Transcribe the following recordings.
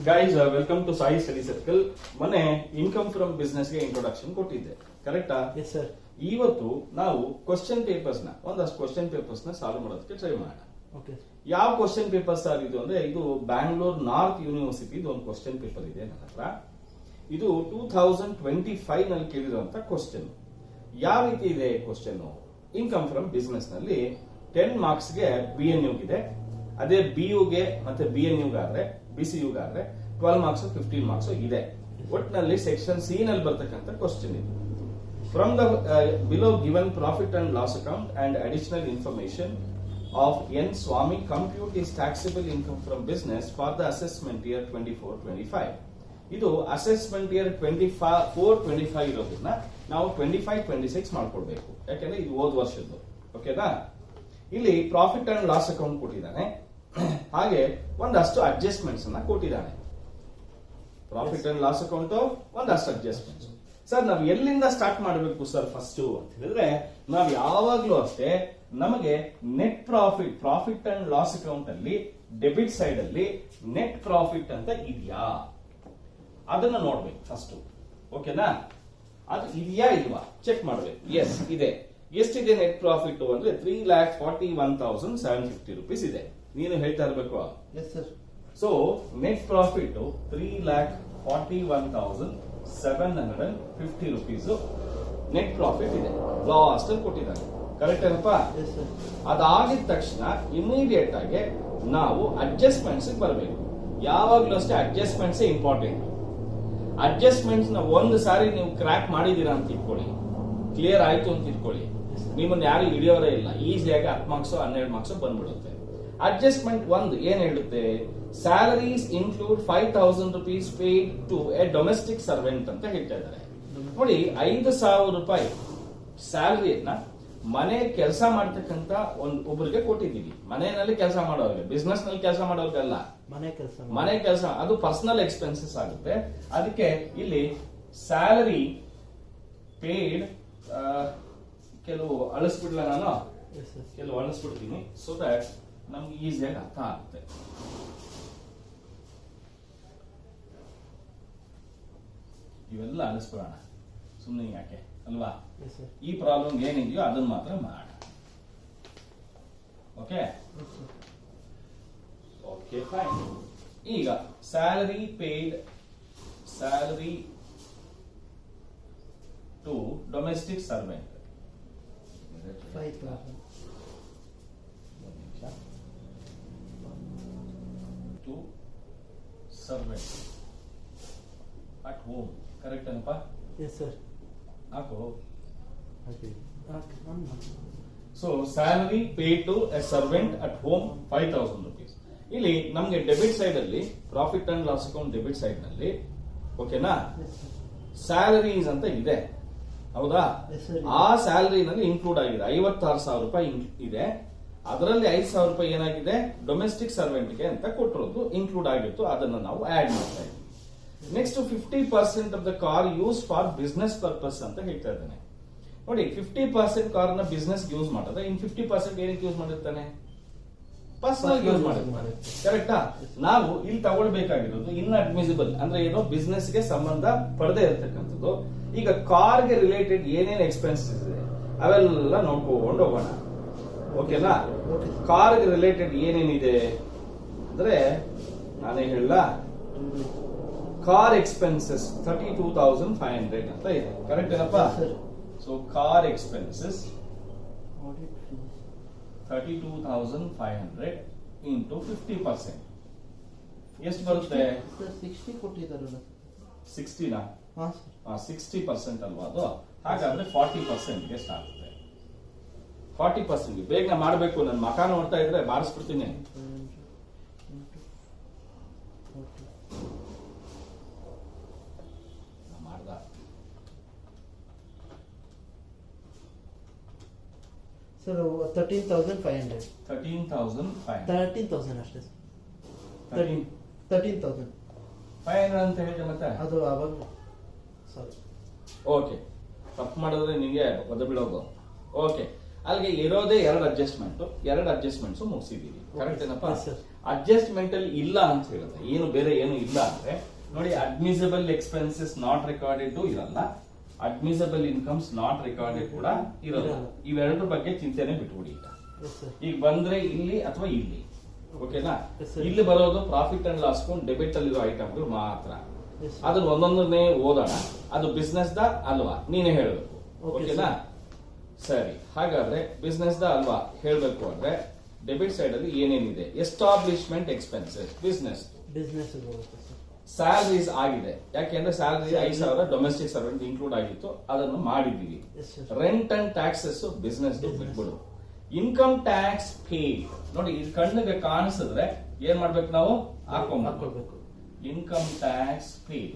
Guys welcome to Sai study circle. ಮೊನ್ನೆ income from business ಗೆ introduction ಕೊಟ್ಟಿದ್ದೆ, ಕರೆಕ್ಟಾ? Yes sir. ಇವತ್ತು ನಾವು ಕ್ವಶನ್ ಪೇಪರ್ಸ್ ನ ಒಂದಷ್ಟು ಕ್ವಶನ್ ಪೇಪರ್ಸ್ ನ ಸಾಲ್ವ್ ಮಾಡೋದಕ್ಕೆ ಟ್ರೈ ಮಾಡೋಣ. ಓಕೆ. ಯಾವ ಕ್ವಶನ್ ಪೇಪರ್ಸ್ ಸರ್ ಇದು ಅಂದ್ರೆ, ಇದು ಬ್ಯಾಂಗ್ಳೂರ್ ನಾರ್ತ್ ಯೂನಿವರ್ಸಿಟಿ ಒಂದು ಕ್ವಶನ್ ಪೇಪರ್ ಇದೆ ನನ್ನ ಹತ್ರ. ಇದು 2025 ನಲ್ಲಿ ಕೇಳಿರುವಂತ ಕ್ವಶನ್. ಯಾವ ರೀತಿ ಇದೆ ಕ್ವಶನ್? ಇನ್ಕಮ್ ಫ್ರಮ್ ಬಿಸ್ನೆಸ್ ನಲ್ಲಿ 10 ಮಾರ್ಕ್ಸ್ ಗೆ BNU ಇದೆ, ಅದೇ BU ಗೆ ಮತ್ತೆ BNU ಗಾದ್ರೆ BCU ಗಾದ್ರೆ 12 ಮಾರ್ಕ್ಸ್ 15 ಮಾರ್ಕ್ಸ್ ಇದೆ. ಒಟ್ಟಿನಲ್ಲಿ ಸೆಕ್ಷನ್ ಸಿ ನಲ್ಲಿ ಬರ್ತಕ್ಕಂಥ ಕ್ವಶನ್ ಇದು. From the below given profit and loss account and additional information of N. Swami, compute is taxable income from business for the assessment year 24-25. ಇದು assessment year 24-25 ಇರೋದನ್ನ ನಾವು 25-26 ಮಾಡ್ಕೊಡ್ಬೇಕು, ಯಾಕಂದ್ರೆ ಇದು ಹೋದ ವರ್ಷದ್ದು. ಓಕೆನಾ? ಇಲ್ಲಿ ಪ್ರಾಫಿಟ್ ಅಂಡ್ ಲಾಸ್ ಅಕೌಂಟ್ ಕೊಟ್ಟಿದ್ದಾನೆ, ಹಾಗೆ ಒಂದಷ್ಟು ಅಡ್ಜಸ್ಟ್ಮೆಂಟ್ಸ್ ಅನ್ನ ಕೊಟ್ಟಿದ್ದಾನೆ. ಪ್ರಾಫಿಟ್ ಅಂಡ್ ಲಾಸ್ ಅಕೌಂಟ್ ಒಂದಷ್ಟು ಅಡ್ಜಸ್ಟ್ಮೆಂಟ್ಸ್. ಸರ್ ನಾವು ಎಲ್ಲಿಂದ ಸ್ಟಾರ್ಟ್ ಮಾಡಬೇಕು ಸರ್ ಫಸ್ಟ್ ಅಂತ ಹೇಳಿದ್ರೆ, ನಾವು ಯಾವಾಗ್ಲೂ ಅಷ್ಟೇ ನಮಗೆ net profit and loss account ಅಲ್ಲಿ ಡೆಬಿಟ್ ಸೈಡ್ ಅಲ್ಲಿ ನೆಟ್ ಪ್ರಾಫಿಟ್ ಅಂತ ಇದೆಯಾ ಅದನ್ನ ನೋಡ್ಬೇಕು ಫಸ್ಟ್. ಓಕೆನಾ? ಅದು ಇದೆಯಾ ಇಲ್ವಾ ಚೆಕ್ ಮಾಡ್ಬೇಕು. ಎಸ್ ಇದೆ. ಎಷ್ಟಿದೆ ನೆಟ್ ಪ್ರಾಫಿಟ್ ಅಂದ್ರೆ 3,41,750 ರೂಪೀಸ್ ಇದೆ. ನೀನು ಹೇಳ್ತಾ ಇರ್ಬೇಕು. Yes sir. So net profit 3,41,750 rupees net profit ಇದೆ. ಲಾಸ್ಟ್ ಅಲ್ಲಿ ಕೊಟ್ಟಿದ್ದಾನೆ, ಕರೆಕ್ಟ್ ಏನಪ್ಪಾ? Yes sir. ಅದಾಗಿದ ತಕ್ಷಣ ಇಮಿಡಿಯೇಟ್ ಆಗಿ ನಾವು ಅಡ್ಜಸ್ಟ್ಮೆಂಟ್ಸ್ ಬರಬೇಕು. ಯಾವಾಗ್ಲೂ ಅಷ್ಟೇ ಅಡ್ಜಸ್ಟ್ಮೆಂಟ್ಸ್ ಇಂಪಾರ್ಟೆಂಟ್. ಅಡ್ಜಸ್ಟ್ಮೆಂಟ್ಸ್ ನ ಒಂದು ಸಾರಿ ನೀವು ಕ್ರ್ಯಾಕ್ ಮಾಡಿದೀರಾ ಅಂತ ಇಟ್ಕೊಳ್ಳಿ, ಕ್ಲಿಯರ್ ಆಯ್ತು ಅಂತ ಇಟ್ಕೊಳ್ಳಿ, ನಿಮ್ಮನ್ನ ಯಾರು ಹಿಡಿಯೋರೇ ಇಲ್ಲ, ಈಸಿಯಾಗಿ 10 ಮಾರ್ಕ್ಸ್ 12 ಮಾರ್ಕ್ಸ್ ಬಂದ್ಬಿಡುತ್ತೆ. ಅಡ್ಜಸ್ಟ್ಮೆಂಟ್ ಒಂದು ಏನ್ ಹೇಳುತ್ತೆ? Salaries include 5,000 rupees paid to a domestic servant ಅಂತ ಹೇಳ್ತಾ ಇದ್ದಾರೆ. ನೋಡಿ, 5,000 ರೂಪಾಯಿ ಸ್ಯಾಲರಿಯನ್ನ ಮನೆ ಕೆಲಸ ಮಾಡ್ತಕ್ಕಂತ ಒಬ್ಬರಿಗೆ ಕೊಟ್ಟಿದ್ದೀವಿ. ಮನೆಯಲ್ಲಿ ಕೆಲಸ ಮಾಡೋರಿಗೆ, ಬಿಸ್ನೆಸ್ ನಲ್ಲಿ ಕೆಲಸ ಮಾಡೋರ್ಗಲ್ಲ, ಮನೆ ಕೆಲಸ. ಅದು ಪರ್ಸನಲ್ ಎಕ್ಸ್ಪೆನ್ಸಸ್ ಆಗುತ್ತೆ. ಅದಕ್ಕೆ ಇಲ್ಲಿ ಸ್ಯಾಲರಿ ಪೇಡ್ ಕೆಲವು ಅಳಿಸ್ಬಿಡ್ಲ ನಾನು, ಕೆಲವು ಅಳಿಸ್ಬಿಡ್ತೀನಿ, ಸೊ ದಟ್ ನಮ್ಗೆ ಈಸಿಯಾಗಿ ಅರ್ಥ ಆಗುತ್ತೆ. ಇವೆಲ್ಲ ಅಳಿಸ್ಬಿಡೋಣ, ಸುಮ್ಮನೆ ಯಾಕೆ ಅಲ್ವಾ? ಈ ಪ್ರಾಬ್ಲಮ್ ಏನಿದೆಯೋ ಅದನ್ನ ಮಾತ್ರ ಮಾಡೋಣ. Okay okay fine. ಈಗ salary paid, salary to domestic servant 5,000 to servant at home, correct ಏನಪ್ಪಾ? Yes sir. ಹಾಕು. So salary paid to a servant at home 5,000 rupees. ಇಲ್ಲಿ ನಮ್ಗೆ ಡೆಬಿಟ್ ಸೈಡ್ ಅಲ್ಲಿ profit and loss account debit side ನಲ್ಲಿ, ಓಕೆನಾ, salaries ಅಂತ ಇದೆ, ಹೌದಾ? ಆ ಸ್ಯಾಲರಿನಲ್ಲಿ ಇನ್ಕ್ಲೂಡ್ ಆಗಿದೆ 56,000 ರೂಪಾಯಿ ಇದೆ. ಅದರಲ್ಲಿ 5,000 ರೂಪಾಯಿ ಏನಾಗಿದೆ? ಡೊಮೆಸ್ಟಿಕ್ ಸರ್ವೆಂಟ್ಗೆ ಅಂತ ಕೊಟ್ಟಿರೋದು ಇನ್ಕ್ಲೂಡ್ ಆಗಿತ್ತು, ಅದನ್ನ ನಾವು ಆಡ್ ಮಾಡ್ತಾ ಇದ್ದೀವಿ. Next 50% of the car use for business purpose ಅಂತ ಹೇಳ್ತಾ ಇದ್ದಾನೆ. ನೋಡಿ, 50% ಕಾರ್ ನ ಬಿಸ್ನೆಸ್ ಯೂಸ್ ಮಾಡಿದ್ರೆ ಇನ್ 50% ಏನಕ್ಕೆ ಯೂಸ್ ಮಾಡಿರ್ತಾನೆ? ಪರ್ಸನಲ್ ಯೂಸ್ ಮಾಡಿರ್ತಾನೆ, ಕರೆಕ್ಟಾ? ನಾವು ಇಲ್ಲಿ ತಗೊಳ್ಬೇಕಾಗಿರೋದು ಇನ್ಅಡ್ಮಿಸಿಬಲ್ ಅಂದ್ರೆ ಏನೋ ಬಿಸ್ನೆಸ್ ಗೆ ಸಂಬಂಧ ಪಡದೆ ಇರತಕ್ಕಂಥದ್ದು. ಈಗ ಕಾರ್ಗೆ ರಿಲೇಟೆಡ್ ಏನೇನು ಎಕ್ಸ್ಪೆನ್ಸಸ್ ಇದೆ ಅವೆಲ್ಲ ನೋಡ್ಕೊಂಡು ಹೋಗೋಣ. ಓಕೆನಾ? ಕಾರ್ಗೆ ರಿಲೇಟೆಡ್ ಏನೇನಿದೆ ಅಂದ್ರೆ ನಾನೇ ಹೇಳ, ಕಾರ್ ಎಕ್ಸ್ಪೆನ್ಸಸ್ 32,500 ಅಂತ ಇದೆ, ಕರೆಕ್ಟ್ ಏನಪ್ಪಾ? ಸೊ ಕಾರ್ ಎಕ್ಸ್ಪೆನ್ಸಸ್ 32,500 ಇಂಟು 50% ಎಷ್ಟು ಬರುತ್ತೆ? 60 ಕೊಟ್ಟಿದ್ದಾರಲ್ಲ. 60ನಾ? 60% ಅಲ್ವಾ ಅದು? ಹಾಗಾದ್ರೆ 40% ಎಷ್ಟು ಆಗುತ್ತೆ? 40% ಬೇಗ ಮಾಡಬೇಕು. ನನ್ನ ಮಕ ನೋಡ್ತಾ ಇದ್ರೆ ಬಾರಿಸ್ಬಿಡ್ತೀನಿ. ಮಾಡ್ದ ಸರ್ 13,500. 13,500 ಅಷ್ಟೇ ಸರ್. 13,500 ಅಂತ ಹೇಳಿದೆ ಮತ್ತೆ ಅದು ಅವಾಗ. ಸಾರಿ. ಓಕೆ, ತಪ್ಪು ಮಾಡಿದ್ರೆ ನಿಂಗೆ ಒದ ಬೀಳೋದು. ಓಕೆ, ಅಲ್ಲಿಗೆ ಇರೋದೇ ಎರಡು ಅಡ್ಜಸ್ಟ್ಮೆಂಟ್ಸ್ ಮುಗಿಸಿದೀವಿ. ಕರೆಕ್ಟ್ ಏನಪ್ಪಾ? Yes, sir. ಅಡ್ಜಸ್ಟ್ಮೆಂಟ್ ಅಲ್ಲಿ ಇಲ್ಲ ಅಂತ ಹೇಳುತ್ತೆ, ಏನು ಬೇರೆ ಏನು ಇಲ್ಲ ಅಂದ್ರೆ ನೋಡಿ, ಅಡ್ಮಿಸಬಲ್ ಎಕ್ಸ್ಪೆನ್ಸಸ್ ನಾಟ್ ರೆಕಾರ್ಡೆಡ್ ಇರಲ್ಲ, ಅಡ್ಮಿಸಬಲ್ ಇನ್ಕಮ್ಸ್ ನಾಟ್ ರೆಕಾರ್ಡೆಡ್ ಕೂಡ ಇರಲ್ಲ. ಇವೆರಡರ ಬಗ್ಗೆ ಚಿಂತೆನೆ ಬಿಟ್ಬಿಡಿ. Yes, sir. ಈಗ ಬಂದ್ರೆ ಇಲ್ಲಿ ಅಥವಾ ಇಲ್ಲಿ, ಓಕೆನಾ? Yes, sir. ಇಲ್ಲಿ ಬರೋದು ಪ್ರಾಫಿಟ್ ಅಂಡ್ ಲಾಸ್ ಡೆಬಿಟ್ ಅಲ್ಲಿರೋ ಐಟಮ್ಗಳು ಮಾತ್ರ. Yes, sir. ಅದನ್ನ ಒಂದೊಂದನ್ನೇ ಓದೋಣ. ಅದು ಬಿಸ್ನೆಸ್ ದ ಅಲ್ವಾ ನೀನೇ ಹೇಳ್ಬೇಕು, Okay, ಓಕೆನಾ? ಸರಿ, ಹಾಗಾದ್ರೆ ಬಿಸ್ನೆಸ್ ದ ಅಲ್ವಾ ಹೇಳ್ಬೇಕು ಅಂದ್ರೆ ಡೆಬಿಟ್ ಸೈಡ್ ಅಲ್ಲಿ ಏನೇನಿದೆ? Establishment expenses business. ಬಿಸ್ನೆಸ್ ಬರುತ್ತೆ ಸರ್. ಸ್ಯಾಲರೀಸ್ ಆಗಿದೆ, ಯಾಕೆಂದ್ರೆ ಸ್ಯಾಲರಿ 5,000 ಡೊಮೆಸ್ಟಿಕ್ ಸರ್ವೆಂಟ್ ಇನ್ಕ್ಲೂಡ್ ಆಗಿತ್ತು, ಅದನ್ನು ಮಾಡಿದೀವಿ. Yes, sir. Rent and taxes business ಬಿಟ್ಬಿಡು. ಇನ್ಕಮ್ ಟ್ಯಾಕ್ಸ್ ಪೇಡ್ ನೋಡಿ, ಇದು ಕಣ್ಣಿಗೆ ಕಾಣಿಸಿದ್ರೆ ಏನ್ ಮಾಡ್ಬೇಕು ನಾವು? ಹಾಕೊಳ್ಬೇಕು. Income tax paid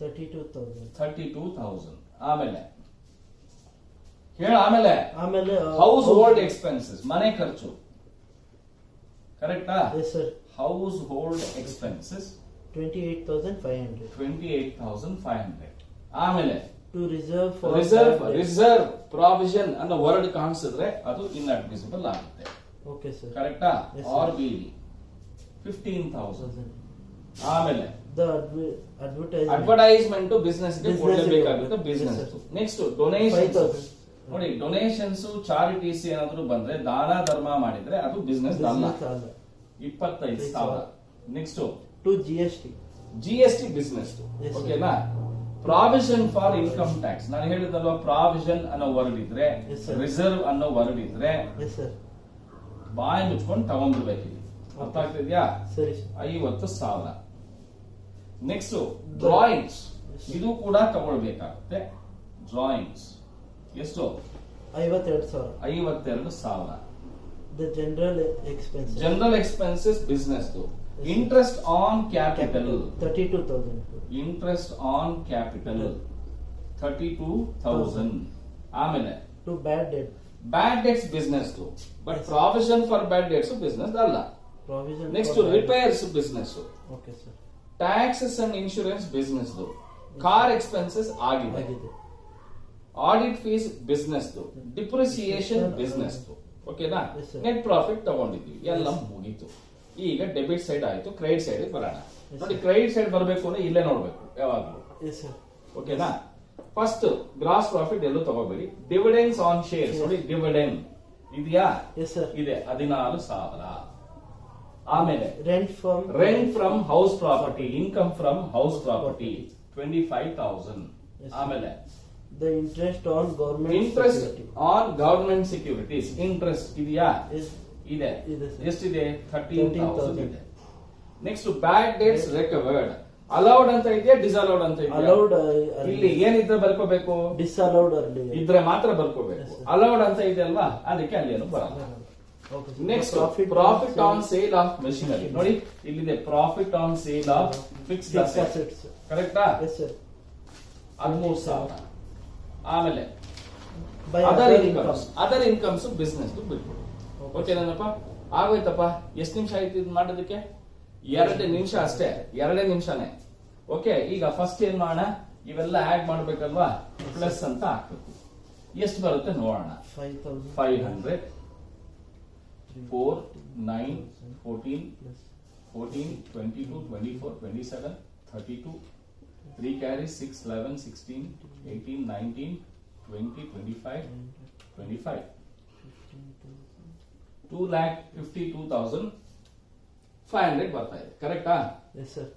32,000. ಆಮೇಲೆ ಹೇಳ, ಆಮೇಲೆ ಆಮೇಲೆ ಹೌಸ್ ಹೋಲ್ಡ್ ಎಕ್ಸ್ಪೆನ್ಸಸ್, ಮನೆ ಖರ್ಚು. ಕರೆಕ್ಟಾ? Yes, sir. Household expenses 28,500. 28,500. ಆಮೇಲೆ To reserve for reserve provision ಅನ್ನೋ ವರ್ಡ್ ಕಾಣಿಸಿದ್ರೆ ಅದು ಇನ್ಅಡ್ಮಿಸಿಬಲ್ ಆಗುತ್ತೆ. Okay, sir. ಕರೆಕ್ಟಾ? Yes, sir. R B 15,000. ಆಮೇಲೆ The advertisement. ಅಡ್ವರ್ಟೈಸ್ಮೆಂಟ್ ಬಿಸ್ನೆಸ್ ಗೆ Business ಕೊಡಲೇಬೇಕಾಗುತ್ತೆ. ಗೆ business Yes, sir. Next donations 5,000. ನೋಡಿ, ಡೊನೇಷನ್ಸ್ ಚಾರಿಟೀಸ್ ಏನಾದ್ರು ಬಂದ್ರೆ, ದಾನ ಧರ್ಮ ಮಾಡಿದ್ರೆ ಅದು ಬಿಸ್ನೆಸ್ ಅಲ್ಲ. Business ಅಲ್ಲ. 25,000. Next To GST. GST business, Yes, sir. ಓಕೆನಾ? ಪ್ರಾವಿಷನ್ ಫಾರ್ ಇನ್ಕಮ್ ಟ್ಯಾಕ್ಸ್, ನಾನು ಹೇಳಿದಲ್ವಾ, ಪ್ರಾವಿಷನ್ ಅನ್ನೋ ವರ್ಡ್ ಇದ್ರೆ, Yes, sir. ರಿಸರ್ವ್ ಅನ್ನೋ ವರ್ಡ್ ಇದ್ರೆ Yes, sir. ಬಾಯಿ ಮುಚ್ಕೊಂಡು ತಗೊಂಡ್ಬಿಡ್ಬೇಕು. ಅರ್ಥ ಆಗ್ತಿದ್ಯಾ? ಸರಿ sir. 50,000. ನೆಕ್ಸ್ಟ್ ಡ್ರಾಯಿಂಗ್ಸ್, ಇದು ಕೂಡ ತಗೊಳ್ಬೇಕಾಗುತ್ತೆ. ಡ್ರಾಯಿಂಗ್ಸ್ ಎಷ್ಟು? 52,000. 52,000. The general expenses. General expenses business. Interest on capital 32,000. Interest on capital 32,000. ಆಮೇಲೆ To bad debt. Bad debts business, but Yes. Provision for bad debts business ಅಲ್ಲ. Provision. Next for bad debt. Repairs business. Okay, sir. Taxes and insurance business. Car expenses ಆಗಿದೆ. ಆಗಿದೆ. Audit fees business. Depreciation business, ಓಕೆನಾ? Yes, sir. Net profit ತಗೊಂಡಿದ್ವಿ, ಎಲ್ಲ Yes. ಮುಗೀತು. ಈಗ debit side ಆಯ್ತು, credit side ಬರೋಣ. Yes, ನೋಡಿ, sir. ಕ್ರೆಡಿಟ್ ಸೈಡ್ ಬರಬೇಕು ಅಂದ್ರೆ ಇಲ್ಲೇ ನೋಡ್ಬೇಕು ಯಾವಾಗ್ಲೂ, Yes, sir. ಓಕೆನಾ? ಫಸ್ಟ್ ಗ್ರಾಸ್ ಪ್ರಾಫಿಟ್ ಎಲ್ಲೂ ತಗೋಬೇಡಿ. Dividends on shares Yes. ನೋಡಿ, ಡಿವಿಡೆಂಡ್ ಇದೆಯಾ? Yes, sir. ಇದೆ, 14,000. ಆಮೇಲೆ Rent from. Rent from house property, income from house property 25,000. Yes, sir. ಆಮೇಲೆ The interest on government. Interest security. On government securities, interest ಇದೆಯಾ? Is ಇದೆ. ಇದೆ sir. ಎಷ್ಟಿದೆ? 13,000 ಇದೆ. 13,000. Next bad debts recovered. Allowed ಅಂತ ಇದೆಯಾ, ಡಿಸಲೌಡ್ ಅಂತ ಇದೆಯಾ? allowed. ಇಲ್ಲಿ ಏನಿದ್ರೆ ಬರ್ಕೋಬೇಕು? Disallowed earlier. ಇದ್ರೆ ಮಾತ್ರ ಬರ್ಕೋಬೇಕು. Yes, sir. ಅಲೌಡ್ ಅಂತ ಇದೆ ಅಲ್ವಾ, ಅದಕ್ಕೆ ಅಲ್ಲಿ ಏನು ಬರಲ್ಲ. Okay, sir. Next Profit profit on sale of machinery ನೋಡಿ, ಇಲ್ಲಿದೆ profit on sale of fixed Fixed assets. assets. ಕರೆಕ್ಟಾ? Yes, sir. 13,000. ಆಮೇಲೆ By other other incomes, income. Other incomes business ಬಿಟ್ಬಿಡು. Okay, ಓಕೆ ಏನಪ್ಪ? ಆಗೋಯ್ತಪ್ಪ. ಎಷ್ಟು ನಿಮಿಷ ಆಯ್ತು ಇದು ಮಾಡೋದಕ್ಕೆ? 2 ನಿಮಿಷ ಅಷ್ಟೇ, 2 ನಿಮಿಷನೇ. ಓಕೆ, ಈಗ ಫಸ್ಟ್ ಏನ್ ಮಾಡೋಣ, ಇವೆಲ್ಲ ಆಡ್ ಮಾಡ್ಬೇಕಲ್ವಾ, ಪ್ಲಸ್ ಅಂತ ಹಾಕ್ಬೇಕು. ಎಷ್ಟು ಬರುತ್ತೆ ನೋಡೋಣ. 5,000. 500, 4, 9, 14, Plus 14, 22, 24, 27, 32, 3 carries 6, 11, 16, 18, 19, 20, 25, 25. 2,52,500 ಬರ್ತಾ ಇದೆ. ಕರೆಕ್ಟಾ? Yes, sir.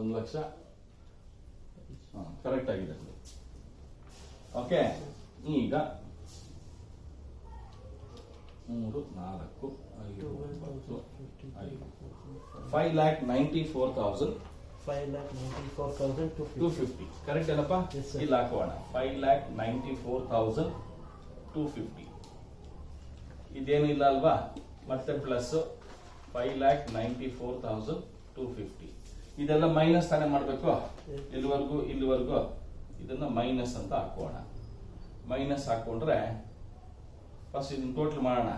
1 ಲಕ್ಷ ಕರೆಕ್ಟ್ ಆಗಿದೆ. ಓಕೆ, ಈಗ 3, 4, 5, 9, 5,94,000 5,94,250. ಕರೆಕ್ಟ್ ಏನಪ್ಪ? Yes, sir. ಇಲ್ಲಿ ಹಾಕೋಣ 5,94,250. ಇದೇನು ಇಲ್ಲ ಅಲ್ವಾ, ಮತ್ತೆ ಪ್ಲಸ್ 5,94,250. ಇದೆಲ್ಲ ಮೈನಸ್ ತಾನೇ ಮಾಡ್ಬೇಕು. Yes. ಇಲ್ಲಿವರೆಗೂ ಇದನ್ನ ಮೈನಸ್ ಅಂತ ಹಾಕೋಣ. ಮೈನಸ್ ಹಾಕೊಂಡ್ರೆ ಫಸ್ಟ್ ಇದನ್ನ ಟೋಟಲ್ ಮಾಡೋಣ.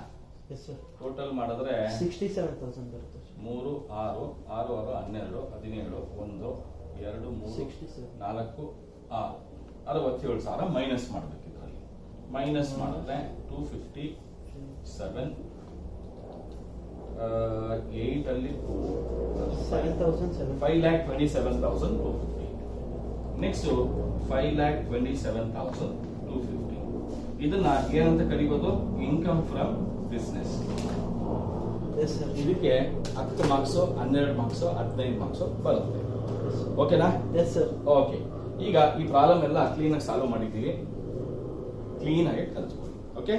Yes, sir. ಟೋಟಲ್ ಮಾಡಿದ್ರೆ 67,000 ಬರುತ್ತೆ sir. 3, 6, 6, 12, 17, 1, 2, 3, 67. 4, 6, 67,000 ಮೈನಸ್ ಮಾಡ್ಬೇಕು ಇದರಲ್ಲಿ. ಮೈನಸ್ ಮಾಡಿದ್ರೆ 257 8 ಅಲ್ಲಿ 5,27,250. ನೆಕ್ಸ್ಟ್ 5,27,250. ಇದನ್ನ ಏನಂತ ಕರಿಬಹುದು? Income from business. Yes sir. ಇದಕ್ಕೆ 10 ಮಾರ್ಕ್ಸ್, 12 ಮಾರ್ಕ್ಸ್, 15 ಮಾರ್ಕ್ಸ್ ಬರುತ್ತೆ. ಓಕೆನಾ? Yes sir. ಓಕೆ, ಈಗ ಈ ಪ್ರಾಬ್ಲಮ್ ಎಲ್ಲ ಕ್ಲೀನ್ ಆಗಿ ಸಾಲ್ವ್ ಮಾಡಿದ್ದೀವಿ. ಕ್ಲೀನ್ ಆಗಿ ಕಲಿಸ್ಕೊಳ್ಳಿ. ಓಕೆ.